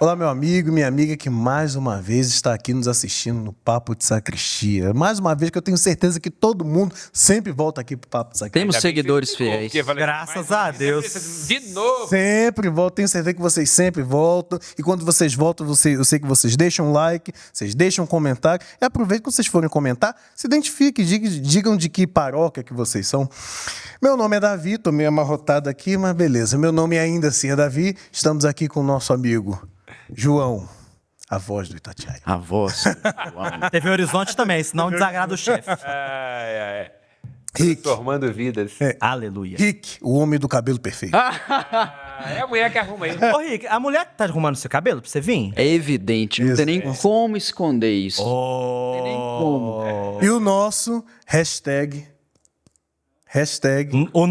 Olá, meu amigo e minha amiga que mais uma vez está aqui nos assistindo no Papo de Sacristia. Mais uma vez que eu tenho certeza que todo mundo sempre volta aqui pro Papo de Sacristia. Temos seguidores fiéis. Graças a Deus. De novo. Sempre volto, tenho certeza que vocês sempre voltam. E quando vocês voltam, eu sei que vocês deixam um like, vocês deixam um comentário. E aproveita que vocês forem comentar, se identifiquem, digam de que paróquia que vocês são. Meu nome é Davi, tô meio amarrotado aqui, mas beleza. Meu nome ainda assim é Davi. Estamos aqui com o nosso amigo João, a voz do Itatiaia. A voz. TV Horizonte também, senão desagrada o chefe. Rick, Transformando vidas. Aleluia. Rick, o homem do cabelo perfeito. É a mulher que arruma ele. Ô, Rick, a mulher que tá arrumando seu cabelo pra você vir? É evidente, não tem nem como esconder isso. Oh. Não tem nem como. E o nosso hashtag O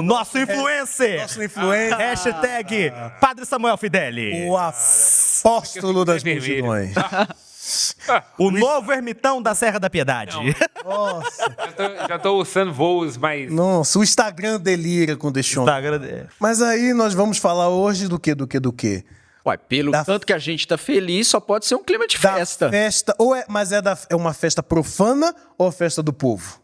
nosso influencer. nosso influencer, Hashtag Padre Samuel Fideli. o apóstolo das multidões. O novo ermitão da Serra da Piedade. Nossa, Já tô usando voos mais... nossa, o Instagram delira com o Deixon. Mas aí nós vamos falar hoje do quê? Uai, pelo Da- tanto que a gente tá feliz, só pode ser um clima de Da festa. festa, mas é uma festa profana ou a festa do povo?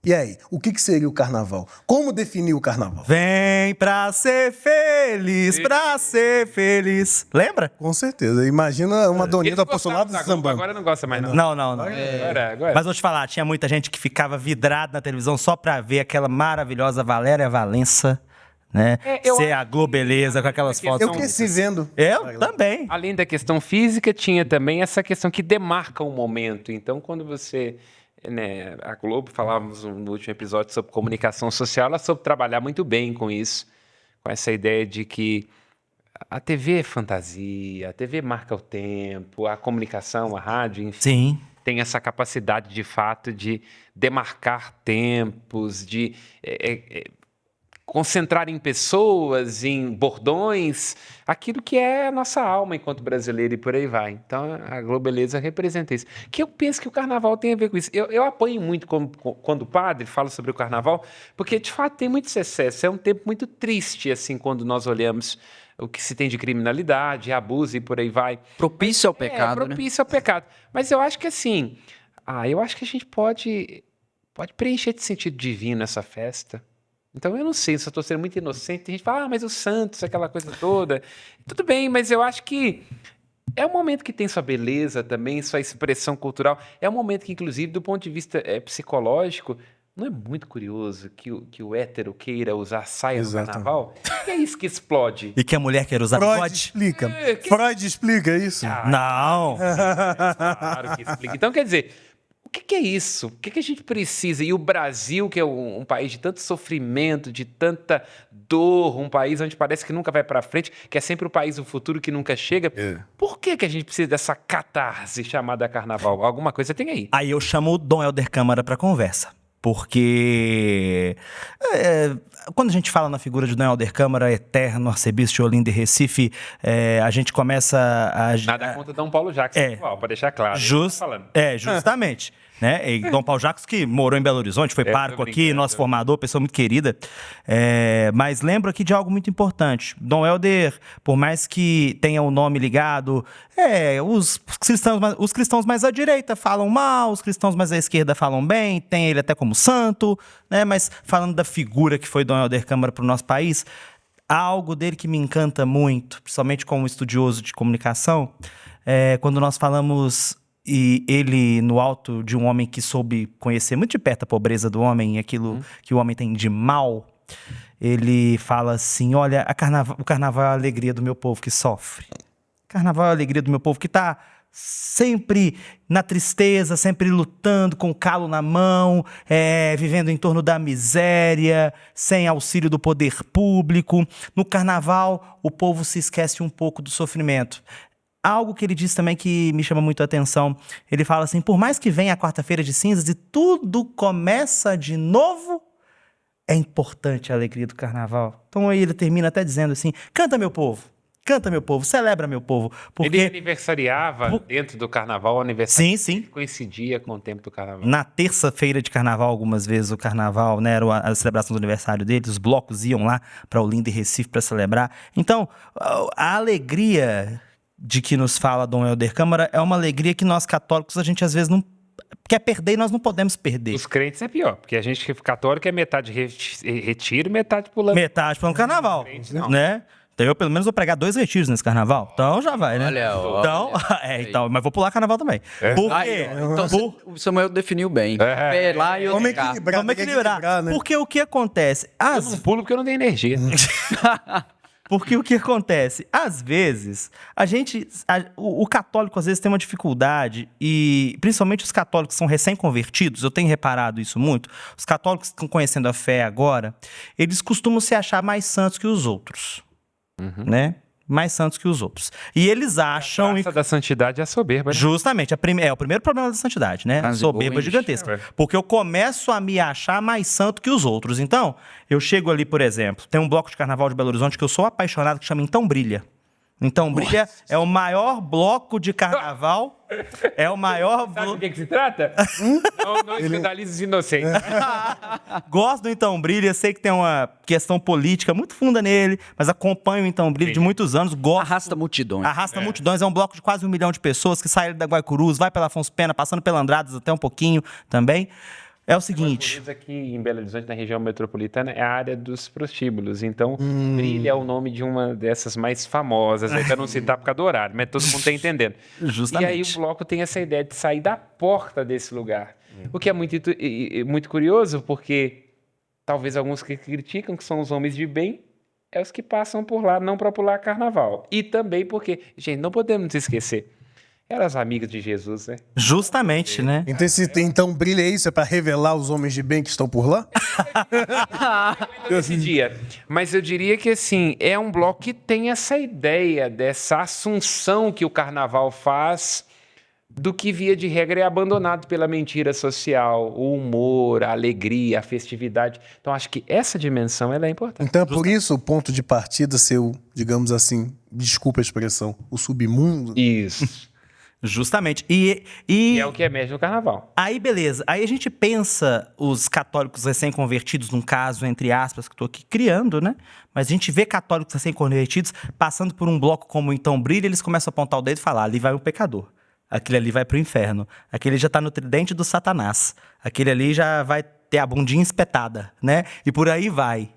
E aí, o que seria o carnaval? Como definir o carnaval? Vem pra ser feliz, pra ser feliz. Lembra? Com certeza, imagina uma doninha Eles do apostolado gostavam da Globo, sambando. agora não gosta mais, não. Não. Agora. Mas vou te falar, tinha muita gente que ficava vidrada na televisão só pra ver aquela maravilhosa Valéria Valença, né? eu Ser acho a Globeleza com aquelas que fotos. Eu cresci vendo. Eu também. Além da questão física, tinha também essa questão que demarca um momento. Então, quando você... Né, a Globo, falávamos no último episódio sobre comunicação social, ela soube trabalhar muito bem com isso, com essa ideia de que a TV é fantasia, a TV marca o tempo, a comunicação, a rádio, enfim, Sim. tem essa capacidade, de fato, de demarcar tempos, de concentrar em pessoas, em bordões, aquilo que é a nossa alma enquanto brasileiro e por aí vai. Então, a Globeleza representa isso. Que eu penso que o carnaval tem a ver com isso. Eu apoio muito quando o padre fala sobre o carnaval, porque, de fato, tem muito excesso. É um tempo muito triste, assim, quando nós olhamos o que se tem de criminalidade, abuso e por aí vai. Propício ao pecado, né? Propício ao pecado. Mas eu acho que, assim, eu acho que a gente pode preencher de sentido divino essa festa. Então, eu não sei, se eu estou sendo muito inocente, tem gente que fala, mas os santos, aquela coisa toda. Tudo bem, mas eu acho que é um momento que tem sua beleza também, sua expressão cultural. É um momento que, inclusive, do ponto de vista psicológico, não é muito curioso que o hétero queira usar saia no carnaval? Que é isso que explode. E que a mulher quer usar Freud bigode? explica. Freud explica isso? Não. Claro que explica. Então, quer dizer, o que é isso? O que a gente precisa? E o Brasil, que é um país de tanto sofrimento, de tanta dor, um país onde parece que nunca vai para frente, que é sempre o país do futuro que nunca chega. Por que a gente precisa dessa catarse chamada carnaval? Alguma coisa tem aí. Aí eu chamo o Dom Helder Câmara pra conversa. Porque quando a gente fala na figura de Dom Helder Câmara, eterno arcebispo de Olinda e Recife, a gente começa a... Nada contra Dom Paulo Jacques, para deixar claro. Justamente. Né? E Dom Paulo Jacques, que morou em Belo Horizonte, foi pároco aqui, nosso formador, pessoa muito querida. Mas lembro aqui de algo muito importante. Dom Helder, por mais que tenha o nome ligado, os cristãos mais à direita falam mal, os cristãos mais à esquerda falam bem, tem ele até como santo, né? Mas falando da figura que foi Dom Helder Câmara para o nosso país, há algo dele que me encanta muito, principalmente como estudioso de comunicação, quando nós falamos... E ele, no alto de um homem que soube conhecer muito de perto a pobreza do homem e aquilo que o homem tem de mal, ele fala assim, olha, o carnaval é a alegria do meu povo que sofre. O carnaval é a alegria do meu povo que está sempre na tristeza, sempre lutando com o calo na mão, vivendo em torno da miséria, sem auxílio do poder público. No carnaval, o povo se esquece um pouco do sofrimento. Algo que ele diz também que me chama muito a atenção, ele fala assim, por mais que venha a quarta-feira de cinzas e tudo começa de novo, é importante a alegria do carnaval. Então aí ele termina até dizendo assim, canta meu povo, celebra meu povo. Porque... Ele aniversariava dentro do carnaval, aniversário Sim. coincidia com o tempo do carnaval. Na terça-feira de carnaval, algumas vezes o carnaval, né, era a celebração do aniversário dele, os blocos iam lá para Olinda e Recife para celebrar. Então, a alegria de que nos fala Dom Helder Câmara é uma alegria que nós católicos, a gente às vezes não quer perder e nós não podemos perder. Os crentes é pior, porque a gente católico é metade retiro, metade pulando. Metade para um carnaval, não. né? Então eu pelo menos vou pregar 2 retiros nesse carnaval. Então já vai, né? Olha, ó. Então, mas vou pular carnaval também. Por quê? Então o Samuel definiu bem. Pé lá e eu Vamos cá. equilibrar, Vamos tem que equilibrar. né? Porque o que acontece? Eu não pulo porque eu não tenho energia. Porque o que acontece? Às vezes, o católico às vezes tem uma dificuldade, e principalmente os católicos que são recém-convertidos, eu tenho reparado isso muito, os católicos que estão conhecendo a fé agora, eles costumam se achar mais santos que os outros, né? Mais santos que os outros. E eles acham... A graça da santidade é a soberba, né? Justamente, é o primeiro problema da santidade, né? Frase Soberba boa, hein, gigantesca. bicho? Porque eu começo a me achar mais santo que os outros. Então, eu chego ali, por exemplo, tem um bloco de carnaval de Belo Horizonte que eu sou apaixonado, que chama Então Brilha. Então Brilha é o maior bloco de carnaval. É o maior Sabe do bloco. que se trata? Não escandalize os inocentes. Gosto do Então Brilha, sei que tem uma questão política muito funda nele, mas acompanho o Então Brilha de muitos anos, gosto. Arrasta multidões. Arrasta multidões, é um bloco de quase 1 milhão de pessoas que sai da Guaicurus, vai pela Afonso Pena, passando pela Andradas até um pouquinho também. É o seguinte... Por aqui em Belo Horizonte, na região metropolitana, é a área dos prostíbulos. Então, Brilha é o nome de uma dessas mais famosas, aí para não citar por causa do horário, mas todo mundo está entendendo. Justamente. E aí o bloco tem essa ideia de sair da porta desse lugar. O que é muito curioso, porque talvez alguns que criticam, que são os homens de bem, é os que passam por lá não para pular carnaval. E também porque, gente, não podemos nos esquecer, eram as amigas de Jesus, né? Justamente, né? Então brilha isso, é para revelar os homens de bem que estão por lá? Esse dia. Mas eu diria que, assim, é um bloco que tem essa ideia dessa assunção que o carnaval faz do que, via de regra, é abandonado pela mentira social, o humor, a alegria, a festividade. Então, acho que essa dimensão ela é importante. Então é por isso o ponto de partida seu, digamos assim, desculpa a expressão, o submundo. Isso. Justamente. E é o que emerge no carnaval. Aí, beleza. Aí a gente pensa os católicos recém-convertidos, num caso, entre aspas, que estou aqui criando, né? Mas a gente vê católicos recém-convertidos passando por um bloco como o Então Brilha, eles começam a apontar o dedo e falar, ali vai um pecador. Aquele ali vai pro inferno. Aquele já tá no tridente do Satanás. Aquele ali já vai ter a bundinha espetada, né? E por aí vai.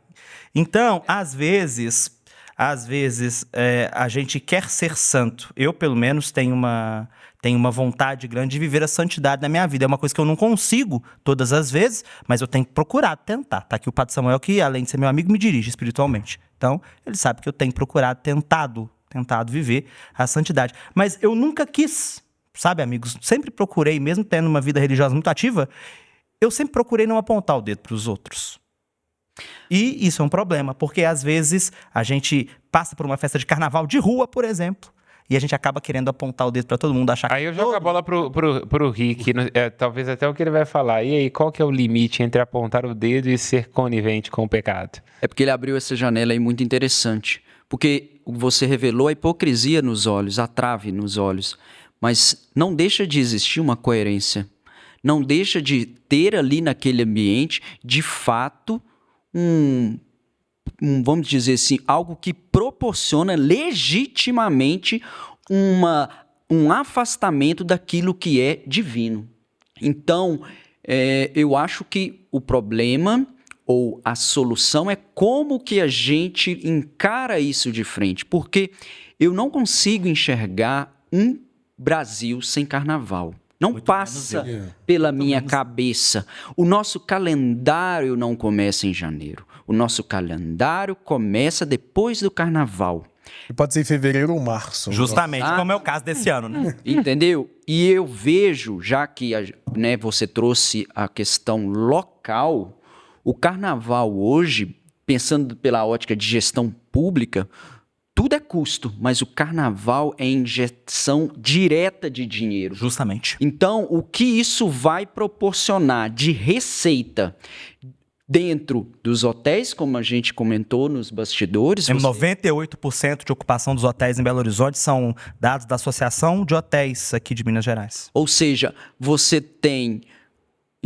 Então, às vezes a gente quer ser santo. Eu, pelo menos, tenho uma vontade grande de viver a santidade na minha vida. É uma coisa que eu não consigo todas as vezes, mas eu tenho procurado tentar. Tá aqui o Padre Samuel, que além de ser meu amigo, me dirige espiritualmente. Então, ele sabe que eu tenho procurado, tentado viver a santidade. Mas eu nunca quis, sabe, amigos? Sempre procurei, mesmo tendo uma vida religiosa muito ativa, eu sempre procurei não apontar o dedo para os outros. E isso é um problema, porque às vezes a gente passa por uma festa de carnaval de rua, por exemplo, e a gente acaba querendo apontar o dedo pra todo mundo, achar que... Aí eu jogo a bola pro Rick, talvez até o que ele vai falar. E aí, qual que é o limite entre apontar o dedo e ser conivente com o pecado? É porque ele abriu essa janela aí muito interessante. Porque você revelou a hipocrisia nos olhos, a trave nos olhos. Mas não deixa de existir uma coerência. Não deixa de ter ali naquele ambiente, de fato, vamos dizer assim, algo que proporciona legitimamente um afastamento daquilo que é divino. Então, eu acho que o problema ou a solução é como que a gente encara isso de frente, porque eu não consigo enxergar um Brasil sem carnaval. Não muito passa pela minha cabeça. O nosso calendário não começa em janeiro. O nosso calendário começa depois do carnaval. E pode ser em fevereiro ou março. Justamente, como é o caso desse ano, né? Entendeu? E eu vejo, já que você trouxe a questão local, o carnaval hoje, pensando pela ótica de gestão pública, tudo é custo, mas o carnaval é injeção direta de dinheiro. Justamente. Então, o que isso vai proporcionar de receita dentro dos hotéis, como a gente comentou nos bastidores... 98% de ocupação dos hotéis em Belo Horizonte são dados da Associação de Hotéis aqui de Minas Gerais. Ou seja, você tem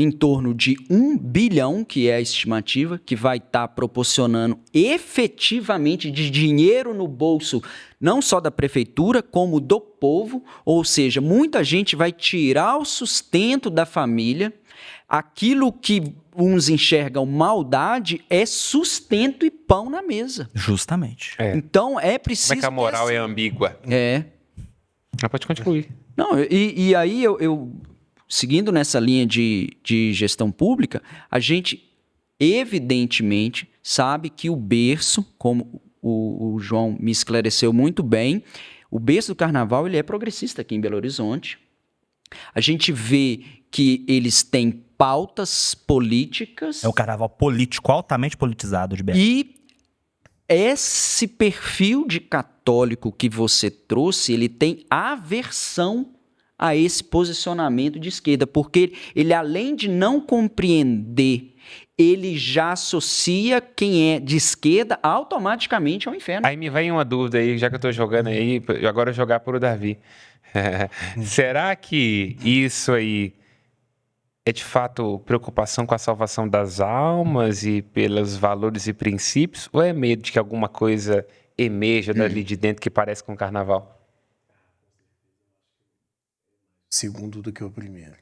em torno de 1 bilhão, que é a estimativa, que vai estar proporcionando efetivamente de dinheiro no bolso, não só da prefeitura, como do povo, ou seja, muita gente vai tirar o sustento da família. Aquilo que uns enxergam maldade é sustento e pão na mesa. Justamente. Então é preciso... Como é que a moral é ambígua? É. Pode concluir. Não, e aí eu seguindo nessa linha de gestão pública, a gente evidentemente sabe que o berço, como o João me esclareceu muito bem, o berço do carnaval ele é progressista aqui em Belo Horizonte. A gente vê que eles têm pautas políticas. É um carnaval político, altamente politizado de BH. E esse perfil de católico que você trouxe, ele tem aversão a esse posicionamento de esquerda, porque ele, além de não compreender, ele já associa quem é de esquerda automaticamente ao inferno. Aí me vem uma dúvida aí, já que eu tô jogando aí, agora eu jogar por o Davi. Será que isso aí é de fato preocupação com a salvação das almas e pelos valores e princípios? Ou é medo de que alguma coisa emerja dali de dentro que parece com o carnaval? Segundo do que o primeiro.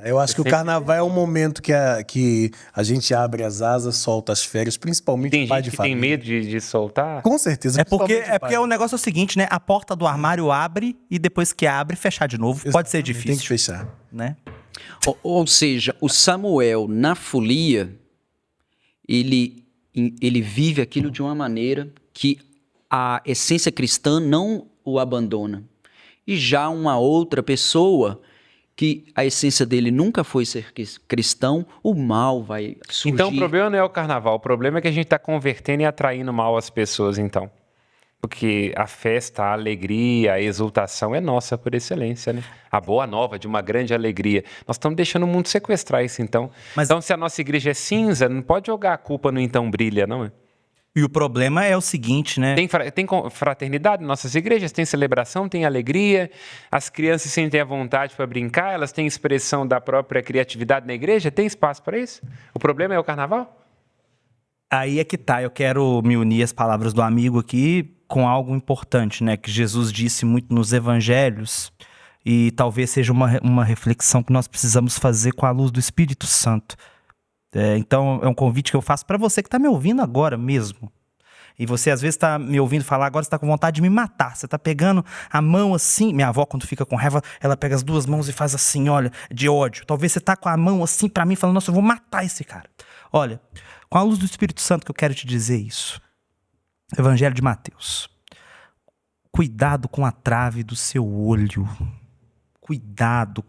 Eu acho que o carnaval é o momento que a gente abre as asas, solta as férias, principalmente Tem o pai gente de que família. tem medo de soltar? Com certeza. É porque principalmente o negócio é o seguinte, né? A porta do armário abre e depois que abre, fechar de novo. Pode ser Tem difícil, que fechar. né? Ou seja, o Samuel, na folia, ele vive aquilo de uma maneira que a essência cristã não o abandona. E já uma outra pessoa que a essência dele nunca foi ser cristão, o mal vai surgir. Então o problema não é o carnaval, o problema é que a gente está convertendo e atraindo mal as pessoas, então. Porque a festa, a alegria, a exultação é nossa por excelência, né? A boa nova de uma grande alegria. Nós estamos deixando o mundo sequestrar isso, então. Então, se a nossa igreja é cinza, não pode jogar a culpa no Então Brilha, não é? E o problema é o seguinte, né? Tem fraternidade em nossas igrejas, tem celebração, tem alegria, as crianças sentem a vontade para brincar, elas têm expressão da própria criatividade na igreja, tem espaço para isso? O problema é o carnaval? Aí é que tá, eu quero me unir às palavras do amigo aqui com algo importante, né? Que Jesus disse muito nos evangelhos e talvez seja uma reflexão que nós precisamos fazer com a luz do Espírito Santo. Então é um convite que eu faço para você que está me ouvindo agora mesmo. E você às vezes está me ouvindo falar agora, você está com vontade de me matar. Você está pegando a mão assim. Minha avó, quando fica com raiva, ela pega as duas mãos e faz assim, olha, de ódio. Talvez você está com a mão assim para mim, falando, nossa, eu vou matar esse cara. Olha, com a luz do Espírito Santo que eu quero te dizer isso. Evangelho de Mateus. Cuidado com a trave do seu olho. Cuidado,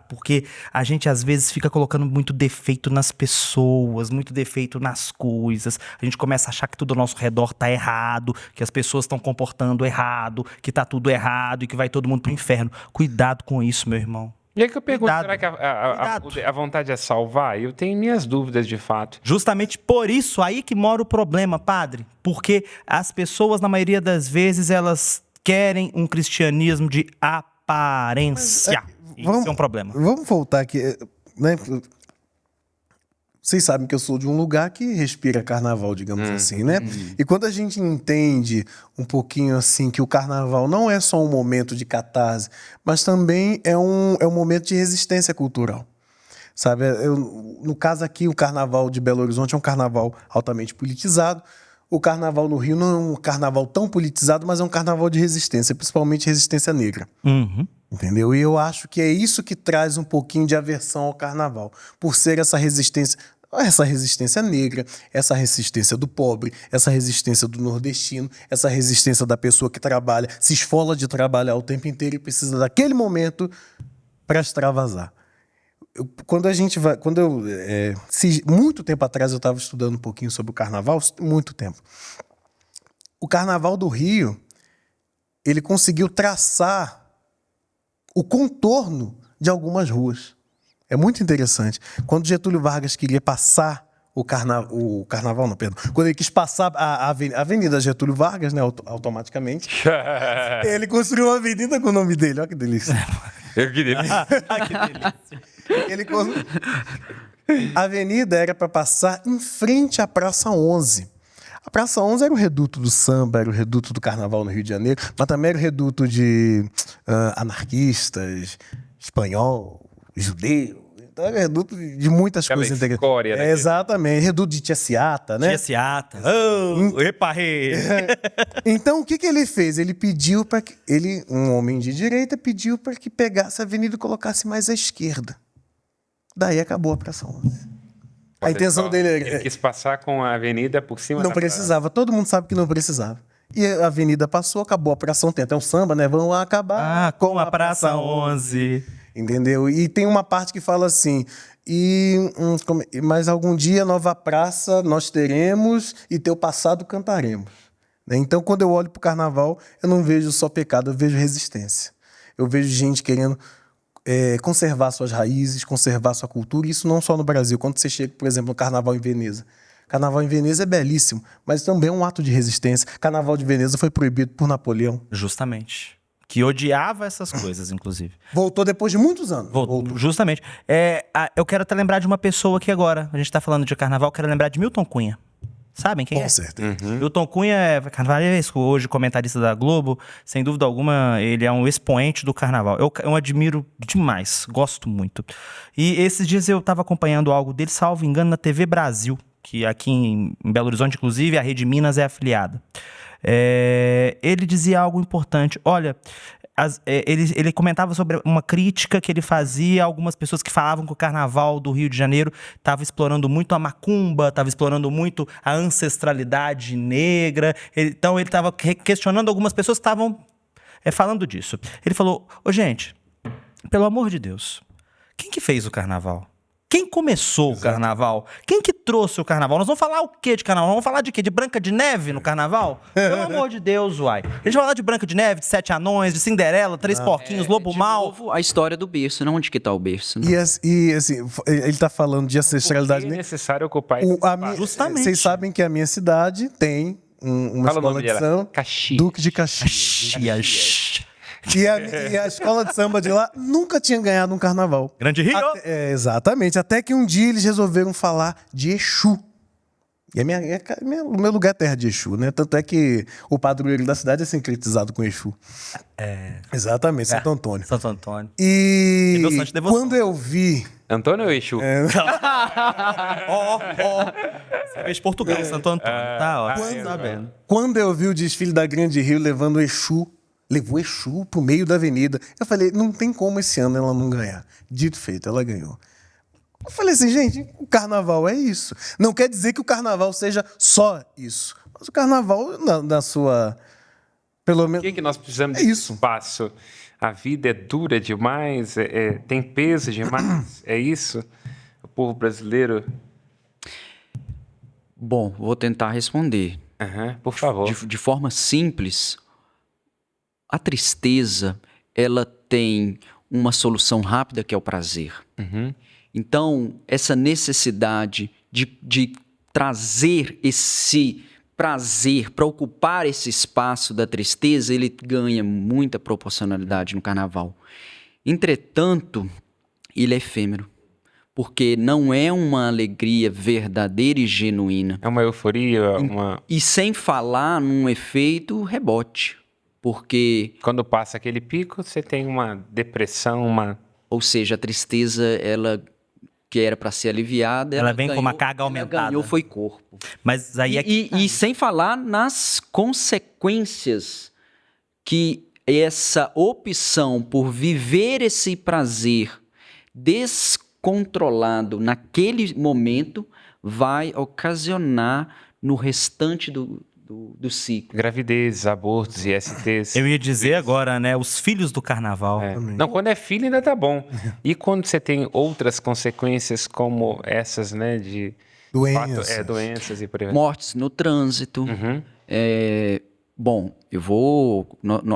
porque a gente às vezes fica colocando muito defeito nas pessoas, muito defeito nas coisas. A gente começa a achar que tudo ao nosso redor tá errado, que as pessoas estão comportando errado, que tá tudo errado e que vai todo mundo pro inferno. Cuidado com isso, meu irmão. E aí que eu pergunto, Cuidado, será que a vontade é salvar? Eu tenho minhas dúvidas de fato. Justamente por isso, aí que mora o problema, padre. Porque as pessoas, na maioria das vezes, elas querem um cristianismo de aparência. Isso é um problema. Vamos voltar aqui, né? Vocês sabem que eu sou de um lugar que respira carnaval, digamos assim, né? E quando a gente entende um pouquinho assim que o carnaval não é só um momento de catarse, mas também é um momento de resistência cultural. Sabe? No caso aqui, o carnaval de Belo Horizonte é um carnaval altamente politizado. O carnaval no Rio não é um carnaval tão politizado, mas é um carnaval de resistência, principalmente resistência negra. Uhum. Entendeu? E eu acho que é isso que traz um pouquinho de aversão ao carnaval, por ser essa resistência negra, essa resistência do pobre, essa resistência do nordestino, essa resistência da pessoa que trabalha, se esfola de trabalhar o tempo inteiro e precisa daquele momento para extravasar. Muito tempo atrás eu estava estudando um pouquinho sobre o carnaval, muito tempo. O carnaval do Rio, ele conseguiu traçar o contorno de algumas ruas. É muito interessante. Quando Getúlio Vargas queria passar quando ele quis passar a Avenida Getúlio Vargas, né, automaticamente, ele construiu uma avenida com o nome dele, olha que delícia. Eu queria. Que delícia. Ele colo- A avenida era para passar em frente à Praça 11. A Praça 11 era o reduto do samba, era o reduto do carnaval no Rio de Janeiro, mas também era o reduto de anarquistas, espanhol, judeu. Então era reduto de muitas Aquela coisas escória, né? Exatamente, reduto de Tia Seata, né? Tia Seata. Oh, reparei. Então, o que ele fez? Ele pediu para que... Ele, um homem de direita, pediu para que pegasse a avenida e colocasse mais à esquerda. Daí acabou a Praça 11. A intenção dele Ele era... quis passar com a avenida por cima Não da precisava, todo mundo sabe que não precisava. E a avenida passou, acabou a Praça 11. Tem até um samba, né? Vão acabar Com a Praça 11. Entendeu? E tem uma parte que fala assim... mas algum dia nova praça nós teremos e teu passado cantaremos. Né? Então, quando eu olho para o carnaval, eu não vejo só pecado, eu vejo resistência. Eu vejo gente querendo conservar suas raízes, conservar sua cultura, e isso não só no Brasil. Quando você chega, por exemplo, no Carnaval em Veneza. Carnaval em Veneza é belíssimo, mas também é um ato de resistência. Carnaval de Veneza foi proibido por Napoleão. Justamente. Que odiava essas coisas, inclusive. Voltou depois de muitos anos. Voltou. Justamente. Eu quero até lembrar de uma pessoa aqui agora. A gente tá falando de carnaval, quero lembrar de Milton Cunha. Sabem quem é? Com certeza. Milton Cunha é carnavalesco, hoje comentarista da Globo. Sem dúvida alguma, ele é um expoente do carnaval. Eu admiro demais, gosto muito. E esses dias eu estava acompanhando algo dele, salvo engano, na TV Brasil, que aqui em Belo Horizonte, inclusive, a Rede Minas é afiliada. Ele dizia algo importante. Olha, ele comentava sobre uma crítica que ele fazia a algumas pessoas que falavam que o carnaval do Rio de Janeiro estava explorando muito a macumba, estava explorando muito a ancestralidade negra. Então ele estava questionando algumas pessoas que estavam falando disso. Ele falou, gente, pelo amor de Deus, quem que fez o carnaval? Quem começou o carnaval? Quem que trouxe o carnaval? Nós vamos falar o quê de carnaval? Vamos falar de quê? De Branca de Neve no carnaval? Pelo amor de Deus, uai. A gente vai falar de Branca de Neve, de Sete Anões, de Cinderela, Três Porquinhos, Lobo De Mal. novo, a história do berço, não onde que tá o berço. Né? E assim, ele tá falando de ancestralidade. É necessário ocupar esse espaço. Justamente. Vocês sabem que a minha cidade tem uma Fala o escola nome de dela. samba, Caxias. Duque de Caxias. Caxias. E a escola de samba de lá nunca tinha ganhado um carnaval. Grande Rio. Exatamente. Até que um dia eles resolveram falar de Exu. E o meu lugar é terra de Exu, né? Tanto é que o padroeiro da cidade é sincretizado com Exu. Exatamente, Santo Antônio. Santo Antônio. E Meu santo de devoção. quando eu vi... Antônio ou Exu? Você fez Portugal, Santo Antônio. Tá ótimo. Tá vendo. Quando eu vi o desfile da Grande Rio levando Exu, levou Exu pro meio da avenida, eu falei, não tem como esse ano ela não ganhar. Dito e feito, ela ganhou. Eu falei assim, gente, o carnaval é isso. Não quer dizer que o carnaval seja só isso. Mas o carnaval, na sua... Pelo Por menos... que nós precisamos É de isso. espaço? A vida é dura demais, tem peso demais, é isso? O povo brasileiro... Bom, vou tentar responder. Aham, por favor. De forma simples, a tristeza, ela tem uma solução rápida que é o prazer. Então, essa necessidade de trazer esse prazer para ocupar esse espaço da tristeza, ele ganha muita proporcionalidade no carnaval. Entretanto, ele é efêmero, porque não é uma alegria verdadeira e genuína. É uma euforia, uma... E sem falar num efeito rebote, porque, Quando passa aquele pico, você tem uma depressão, uma... ou seja, a tristeza, ela que era para ser aliviada, Ela vem com uma carga ela aumentada. ganhou foi corpo. Mas aí é que... E sem falar nas consequências que essa opção por viver esse prazer descontrolado naquele momento vai ocasionar no restante do ciclo. Gravidez, abortos, ISTs. Eu ia dizer agora, né? Os filhos do carnaval. Não, quando é filho ainda tá bom. E quando você tem outras consequências como essas, né, de... Doenças. Doenças e por aí vai. Mortes no trânsito. Bom,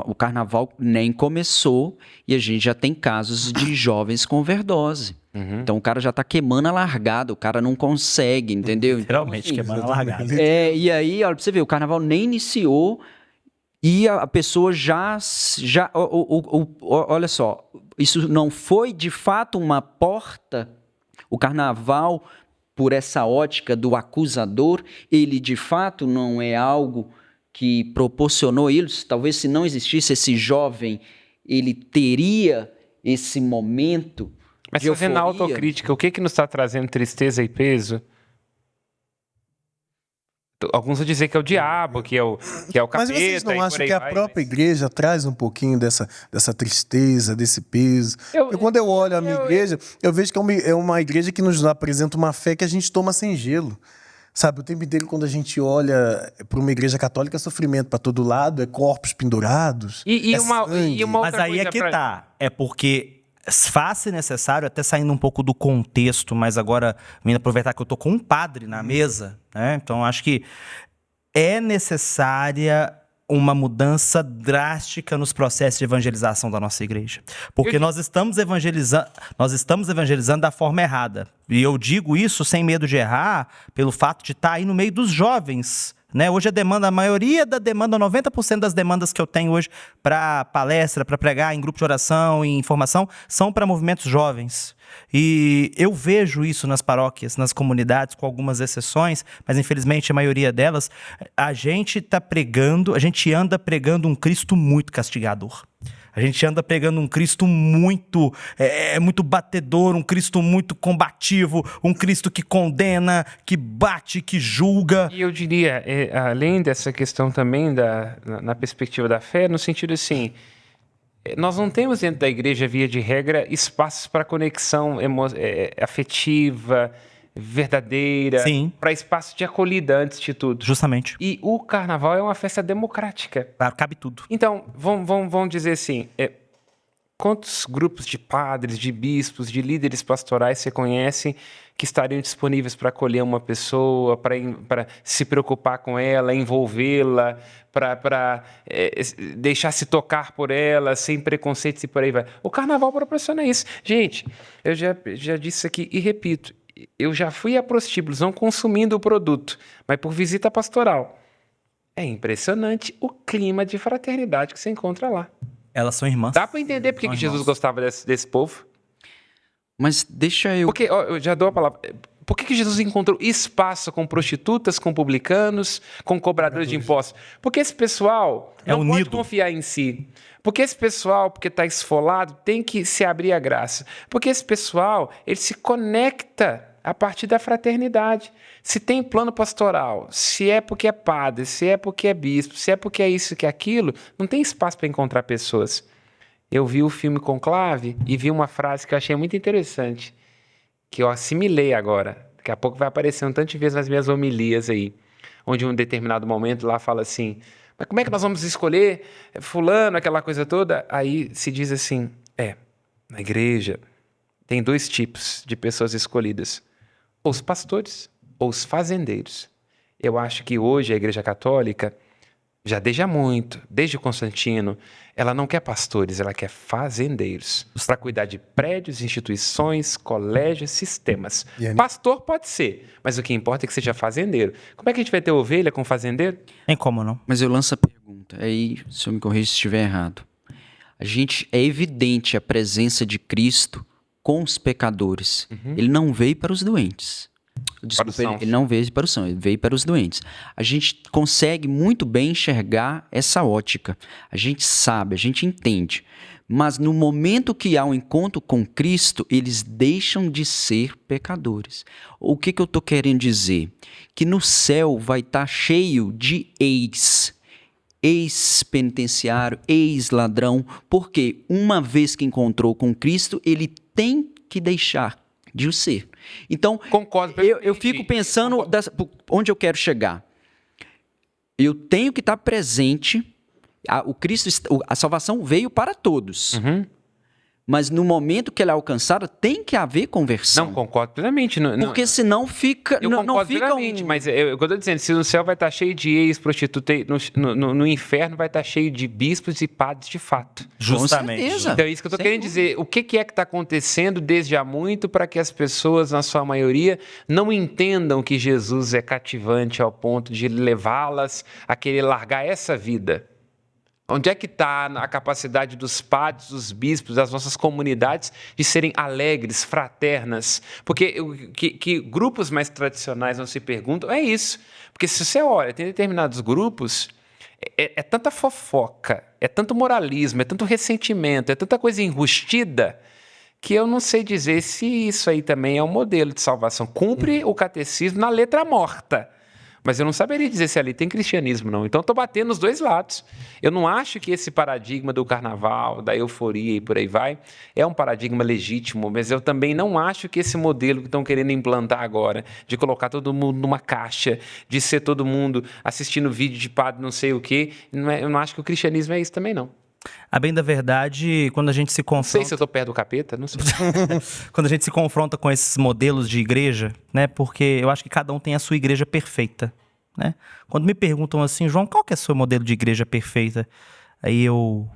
o carnaval nem começou e a gente já tem casos de jovens com overdose. Então o cara já tá queimando a largada, o cara não consegue, entendeu? Literalmente, queimando a largada. E aí, olha, pra você ver, o carnaval nem iniciou e a pessoa já olha só, isso não foi de fato uma porta, o carnaval, por essa ótica do acusador, ele de fato não é algo que proporcionou isso. Talvez se não existisse esse jovem, ele teria esse momento Mas de fazendo a euforia. autocrítica, o que que nos está trazendo tristeza e peso? Alguns vão dizer que é o diabo, que é o capeta. Mas vocês e não por acham aí que a vai, própria mas- igreja traz um pouquinho dessa tristeza, desse peso? Eu- Porque quando eu olho a minha eu- igreja, eu vejo que é uma igreja que nos apresenta uma fé que a gente toma sem gelo. Sabe, o tempo inteiro, quando a gente olha para uma igreja católica, é sofrimento para todo lado, é corpos pendurados. E é uma sangue. outra Mas aí coisa é que pra- tá. É porque faz-se necessário, até saindo um pouco do contexto, mas agora vindo aproveitar que eu tô com um padre na mesa, né? Então acho que é necessária uma mudança drástica nos processos de evangelização da nossa igreja. Porque nós estamos evangelizando da forma errada. E eu digo isso sem medo de errar, pelo fato de estar aí no meio dos jovens. Né? Hoje a maioria da demanda, 90% das demandas que eu tenho hoje para palestra, para pregar em grupo de oração, em formação, são para movimentos jovens. E eu vejo isso nas paróquias, nas comunidades, com algumas exceções, mas infelizmente a maioria delas, a gente anda pregando um Cristo muito castigador. A gente anda pregando um Cristo muito batedor, um Cristo muito combativo, um Cristo que condena, que bate, que julga. E eu diria, além dessa questão também na perspectiva da fé, no sentido assim, nós não temos dentro da igreja, via de regra, espaços para conexão afetiva, verdadeira, Sim. para espaço de acolhida antes de tudo. Justamente. E o carnaval é uma festa democrática. Claro, cabe tudo. Então, vamos dizer assim, quantos grupos de padres, de bispos, de líderes pastorais você conhece que estariam disponíveis para acolher uma pessoa, para se preocupar com ela, envolvê-la, para deixar-se tocar por ela, sem preconceitos e por aí vai. O carnaval proporciona isso. Gente, eu já disse isso aqui e repito, eu já fui a prostíbulos, não consumindo o produto, mas por visita pastoral. É impressionante o clima de fraternidade que você encontra lá. Elas são irmãs. Dá para entender por que Jesus gostava desse povo? Mas deixa eu... Porque, eu já dou a palavra. Por que Jesus encontrou espaço com prostitutas, com publicanos, com cobradores de impostos? Porque esse pessoal É não pode unido. confiar em si. Porque esse pessoal, porque está esfolado, tem que se abrir à graça. Porque esse pessoal, ele se conecta a partir da fraternidade. Se tem plano pastoral, se é porque é padre, se é porque é bispo, se é porque é isso, que é aquilo, não tem espaço para encontrar pessoas. Eu vi o filme Conclave e vi uma frase que eu achei muito interessante, que eu assimilei agora. Daqui a pouco vai aparecer um tanto de vezes nas minhas homilias aí, onde em um determinado momento lá fala assim, mas como é que nós vamos escolher fulano, aquela coisa toda? Aí se diz assim, na igreja tem 2 tipos de pessoas escolhidas, ou os pastores ou os fazendeiros. Eu acho que hoje a Igreja Católica, já desde há muito, desde Constantino, ela não quer pastores, ela quer fazendeiros, para cuidar de prédios, instituições, colégios, sistemas. E aí- Pastor pode ser, mas o que importa é que seja fazendeiro. Como é que a gente vai ter ovelha com fazendeiro? Tem como não? Mas eu lanço a pergunta, aí o senhor me corrija se estiver errado. É evidente a presença de Cristo com os pecadores. Ele não veio para os doentes. Desculpa, sãos. ele não veio para os sãos, ele veio para os doentes. A gente consegue muito bem enxergar essa ótica. A gente sabe, a gente entende. Mas no momento que há um encontro com Cristo, eles deixam de ser pecadores. O que eu estou querendo dizer? Que no céu vai estar cheio de ex-penitenciário, ex-ladrão, porque uma vez que encontrou com Cristo, ele tem que deixar de o ser. Então, Concordo eu fico pensando onde eu quero chegar. Eu tenho que estar presente. A salvação veio para todos. Mas no momento que ela é alcançada, tem que haver conversão. Não, concordo plenamente. Porque senão fica... Eu não concordo fica plenamente, mas o que eu estou dizendo, se no céu vai estar cheio de ex-prostituta, no inferno vai estar cheio de bispos e padres de fato. Justamente. certeza. Então é isso que eu estou Sem querendo dizer. O que é que está acontecendo desde há muito para que as pessoas, na sua maioria, não entendam que Jesus é cativante ao ponto de levá-las a querer largar essa vida? Onde é que está a capacidade dos padres, dos bispos, das nossas comunidades de serem alegres, fraternas? Porque que grupos mais tradicionais não se perguntam é isso. Porque se você olha, tem determinados grupos, é tanta fofoca, é tanto moralismo, é tanto ressentimento, é tanta coisa enrustida, que eu não sei dizer se isso aí também é um modelo de salvação. Cumpre o catecismo na letra morta. Mas eu não saberia dizer se ali tem cristianismo, não. Então, estou batendo nos dois lados. Eu não acho que esse paradigma do carnaval, da euforia e por aí vai, é um paradigma legítimo, mas eu também não acho que esse modelo que estão querendo implantar agora, de colocar todo mundo numa caixa, de ser todo mundo assistindo vídeo de padre não sei o quê, eu não acho que o cristianismo é isso também, não. A bem da verdade, quando a gente se Não sei confronta... se eu estou perto do capeta, não sei. Quando a gente se confronta com esses modelos de igreja, né? Porque eu acho que cada um tem a sua igreja perfeita, né? Quando me perguntam assim, João, qual que é o seu modelo de igreja perfeita? Aí eu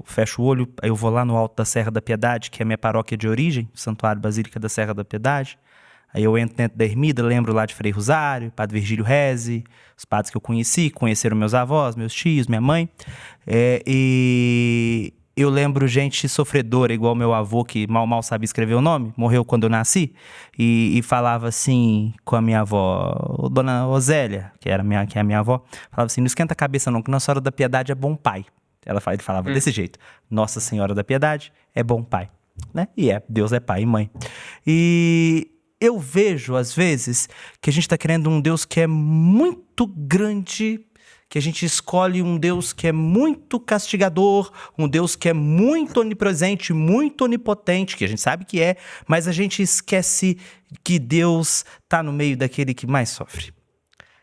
fecho o olho, aí eu vou lá no alto da Serra da Piedade, que é a minha paróquia de origem, Santuário Basílica da Serra da Piedade. Aí eu entro dentro da ermida, lembro lá de Frei Rosário, Padre Virgílio Reze, os padres que eu conheci, conheceram meus avós, meus tios, minha mãe. E eu lembro gente sofredora, igual meu avô, que mal sabia escrever o nome, morreu quando eu nasci, e falava assim com a minha avó, Dona Osélia, que é a minha avó, falava assim, não esquenta a cabeça não, que Nossa Senhora da Piedade é bom pai. Ele falava desse jeito, Nossa Senhora da Piedade é bom pai, né? E Deus é pai e mãe. E eu vejo, às vezes, que a gente está querendo um Deus que é muito grande, que a gente escolhe um Deus que é muito castigador, um Deus que é muito onipresente, muito onipotente, que a gente sabe que é, mas a gente esquece que Deus está no meio daquele que mais sofre.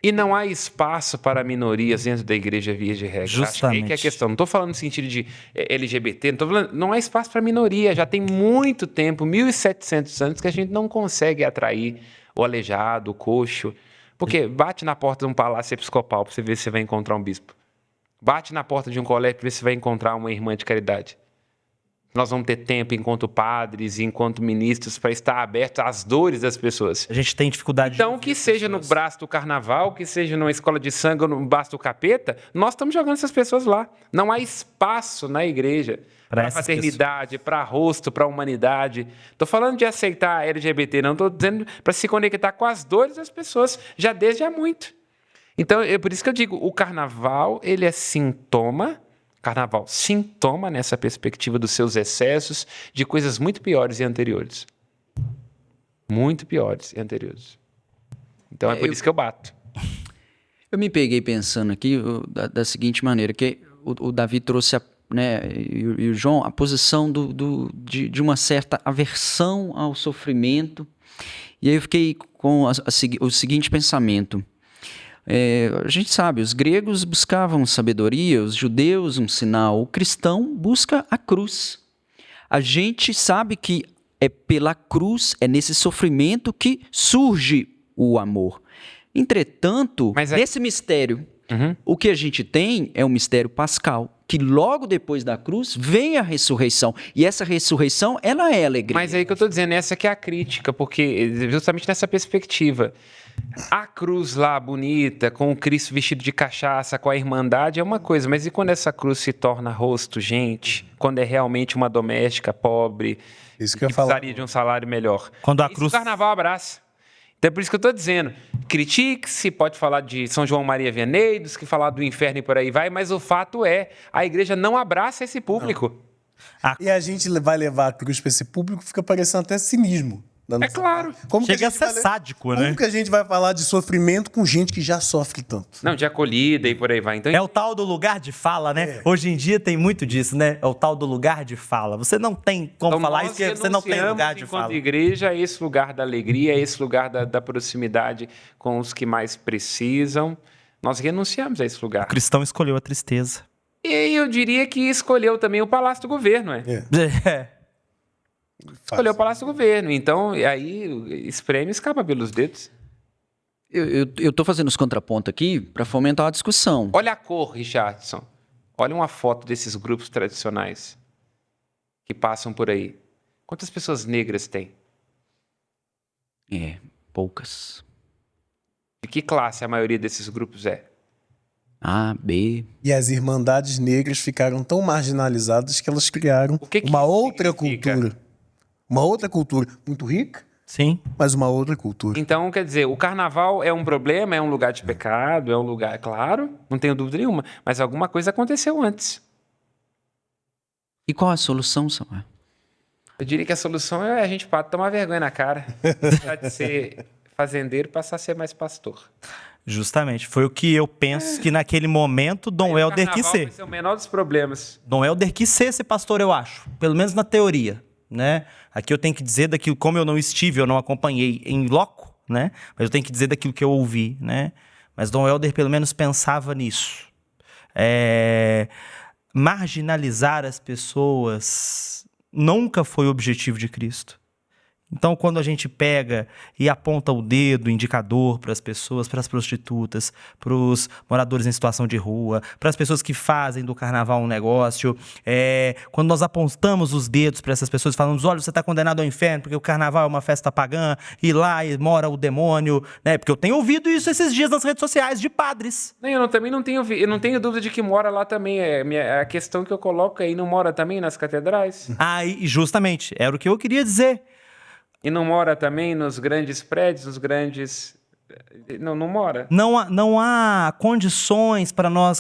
E não há espaço para minorias dentro da igreja via de regra. Justamente. Acho que aí que é a questão. Não estou falando no sentido de LGBT, não há espaço para minoria. Já tem muito tempo, 1.700 anos, que a gente não consegue atrair o aleijado, o coxo. Porque bate na porta de um palácio episcopal para você ver se você vai encontrar um bispo. Bate na porta de um colégio para ver se vai encontrar uma irmã de caridade. Nós vamos ter tempo, enquanto padres, enquanto ministros, para estar abertos às dores das pessoas. A gente tem dificuldade Então, que seja no braço do carnaval, que seja numa escola de sangue ou no braço do capeta, nós estamos jogando essas pessoas lá. Não há espaço na igreja para fraternidade, para rosto, para humanidade. Estou falando de aceitar LGBT, não estou dizendo para se conectar com as dores das pessoas, já desde há muito. Então, é por isso que eu digo, o carnaval, ele é sintoma nessa perspectiva dos seus excessos, de coisas muito piores e anteriores. Muito piores e anteriores. Então é por isso que eu bato. Eu me peguei pensando aqui da seguinte maneira, que o Davi trouxe, e o João, a posição de uma certa aversão ao sofrimento, e aí eu fiquei com o seguinte pensamento. A gente sabe, os gregos buscavam sabedoria, os judeus um sinal, o cristão busca a cruz. A gente sabe que é pela cruz, é nesse sofrimento que surge o amor. Entretanto, nesse mistério, o que a gente tem é um mistério pascal, que logo depois da cruz vem a ressurreição. E essa ressurreição, ela é alegria. Mas aí que eu estou dizendo, essa que é a crítica, porque justamente nessa perspectiva, a cruz lá bonita, com o Cristo vestido de cachaça, com a irmandade, é uma coisa, mas e quando essa cruz se torna rosto, gente? Quando é realmente uma doméstica pobre, isso que eu precisaria de um salário melhor? Quando a cruz... o carnaval abraça. Então é por isso que eu estou dizendo, critique-se, pode falar de São João Maria Vianney, dos que falar do inferno e por aí vai, mas o fato é, a igreja não abraça esse público. E a gente vai levar a cruz para esse público, fica parecendo até cinismo. É claro. Chega a ser sádico, né? Como que a gente vai falar de sofrimento com gente que já sofre tanto? Não, de acolhida e por aí vai. Então, é o tal do lugar de fala, né? Hoje em dia tem muito disso, né? É o tal do lugar de fala. Você não tem como falar isso, porque você não tem lugar de fala. Enquanto igreja, é esse lugar da alegria, é esse lugar da proximidade com os que mais precisam. Nós renunciamos a esse lugar. O cristão escolheu a tristeza. E eu diria que escolheu também o Palácio do Governo, Escolheu o Palácio do Governo. Então, aí, espreme escapa pelos dedos. Eu estou fazendo os contrapontos aqui para fomentar a discussão. Olha a cor, Richardson. Olha uma foto desses grupos tradicionais que passam por aí. Quantas pessoas negras tem? Poucas. De que classe a maioria desses grupos é? A, B. E as irmandades negras ficaram tão marginalizadas que elas criaram O que uma isso outra significa? cultura. Uma outra cultura muito rica, Sim. mas uma outra cultura. Então, quer dizer, o carnaval é um problema, é um lugar de pecado, é um lugar, claro, não tenho dúvida nenhuma, mas alguma coisa aconteceu antes. E qual a solução, Samuel? Eu diria que a solução é a gente tomar vergonha na cara, deixar de ser fazendeiro e passar a ser mais pastor. Justamente. Foi o que eu penso que naquele momento Dom Helder quis Carnaval ser. vai ser o menor dos problemas. Dom Helder quis ser esse pastor, eu acho. Pelo menos na teoria, né? Aqui eu tenho que dizer daquilo, como eu não estive, eu não acompanhei em loco, né? Mas eu tenho que dizer daquilo que eu ouvi, né? Mas Dom Helder pelo menos pensava nisso. Marginalizar as pessoas nunca foi o objetivo de Cristo. Então, quando a gente pega e aponta o dedo, indicador para as pessoas, para as prostitutas, para os moradores em situação de rua, para as pessoas que fazem do carnaval um negócio, quando nós apontamos os dedos para essas pessoas e falamos, olha, você está condenado ao inferno porque o carnaval é uma festa pagã e lá mora o demônio, né? Porque eu tenho ouvido isso esses dias nas redes sociais de padres. Não, também não tenho, eu não tenho dúvida de que mora lá também. A questão que eu coloco aí, não mora também nas catedrais? Aí, justamente, era o que eu queria dizer. E não mora também nos grandes prédios, nos grandes... Não mora. Não há condições para nós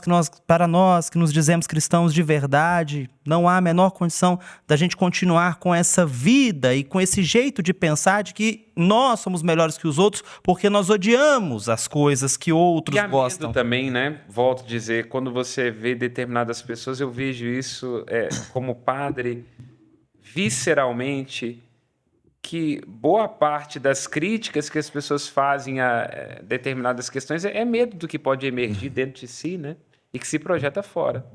que nos dizemos cristãos de verdade, não há a menor condição da gente continuar com essa vida e com esse jeito de pensar de que nós somos melhores que os outros porque nós odiamos as coisas que outros E há gostam. medo também, né? Volto a dizer, quando você vê determinadas pessoas, eu vejo isso como padre, visceralmente, que boa parte das críticas que as pessoas fazem a determinadas questões é medo do que pode emergir dentro de si, né? E que se projeta fora.